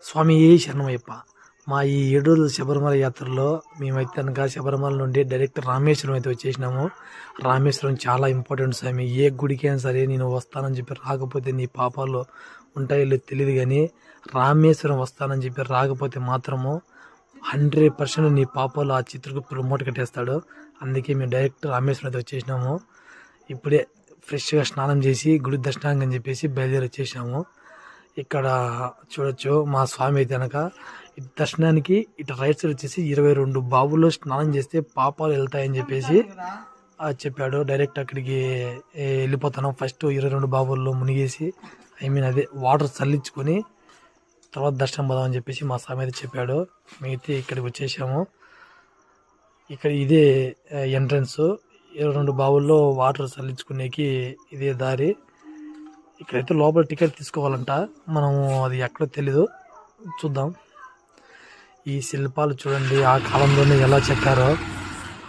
స్వామి శరణమయ్యప్ప. మా ఈ 7 రోజుల శబరిమల యాత్రలో మేమైతే కనుక శబరిమల నుండి డైరెక్ట్ రామేశ్వరం అయితే వచ్చేసినాము. రామేశ్వరం చాలా ఇంపార్టెంట్ స్వామి. ఏ గుడికైనా సరే నేను వస్తానని చెప్పి రాకపోతే నీ పాపాలు ఉంటాయో లేదో తెలియదు, కానీ రామేశ్వరం వస్తానని చెప్పి రాకపోతే మాత్రము 100% నీ పాపాలు ఆ చిత్రకు మూట కట్టేస్తాడు. అందుకే మేము డైరెక్ట్ రామేశ్వరం అయితే వచ్చేసినాము. ఇప్పుడే ఫ్రెష్గా స్నానం చేసి గుడి దర్శనానికి అని చెప్పేసి బయలుదేరి వచ్చేసినాము. ఇక్కడ చూడొచ్చు మా స్వామి అయితే కనుక దర్శనానికి ఇటు రైట్ సైడ్ వచ్చేసి 22 బావుల్లో స్నానం చేస్తే పాపాలు వెళ్తాయని చెప్పేసి చెప్పాడు. డైరెక్ట్ అక్కడికి వెళ్ళిపోతాను. ఫస్ట్ 22 బావుల్లో మునిగేసి అదే వాటర్ చల్లించుకొని తర్వాత దర్శనం పోదామని చెప్పేసి మా స్వామి అయితే చెప్పాడు. మేమైతే ఇక్కడికి వచ్చేసాము. ఇక్కడ ఇదే ఎంట్రన్స్. 22 బావుల్లో వాటర్ చల్లించుకునేకి ఇదే దారి. ఇక్కడైతే లోపల టికెట్ తీసుకోవాలంట. మనము అది ఎక్కడో తెలీదు, చూద్దాం. ఈ శిల్పాలు చూడండి, ఆ కాలంలోనే ఎలా చెక్కారో.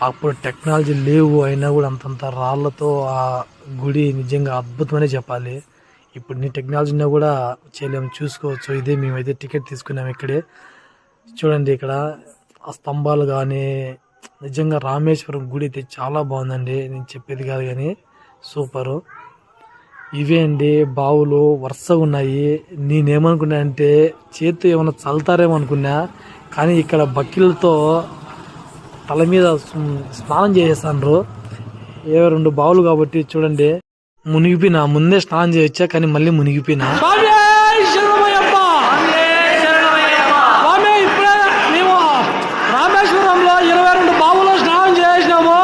అప్పుడు టెక్నాలజీ లేవు అయినా కూడా అంతంత రాళ్లతో ఆ గుడి నిజంగా అద్భుతమనే చెప్పాలి. ఇప్పుడు నీ టెక్నాలజీని కూడా చేయలేము, చూసుకోవచ్చు. ఇదే మేమైతే టికెట్ తీసుకున్నాము. ఇక్కడే చూడండి, ఇక్కడ ఆ స్తంభాలు కానీ నిజంగా రామేశ్వరం గుడి అయితే చాలా బాగుందండి. నేను చెప్పేది కాదు కానీ సూపరు. ఇవే అండి బావులు వరుసగా ఉన్నాయి. నేనేమనుకున్నా అంటే చేతితో ఏమైనా చల్లుతారేమో అనుకున్నా, కానీ ఇక్కడ బక్కిలతో తల మీద స్నానం చేసేస్తాండ్రు. 22 బావులు కాబట్టి చూడండి, మునిగిపోయినా. ముందే స్నానం చేయొచ్చా, కానీ మళ్ళీ మునిగిపోయినా. రామేశ్వరంలో 22 బావుల్లో స్నానం చేసినాము.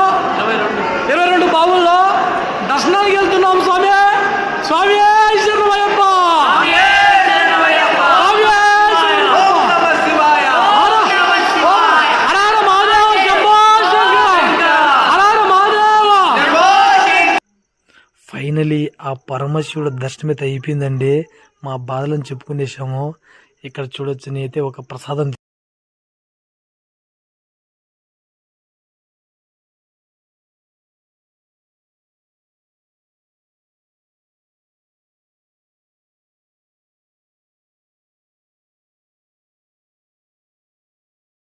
22 బావుల్లో దర్శనానికి వెళ్తున్నాము. స్వామి స్వామి శరణమయ్యప్ప. ఫైనలీ ఆ పరమశివుడు దర్శనమైతే అయిపోయిందండి. మా బాధలను చెప్పుకునేసాము. ఇక్కడ చూడొచ్చు, నేనైతే ఒక ప్రసాదం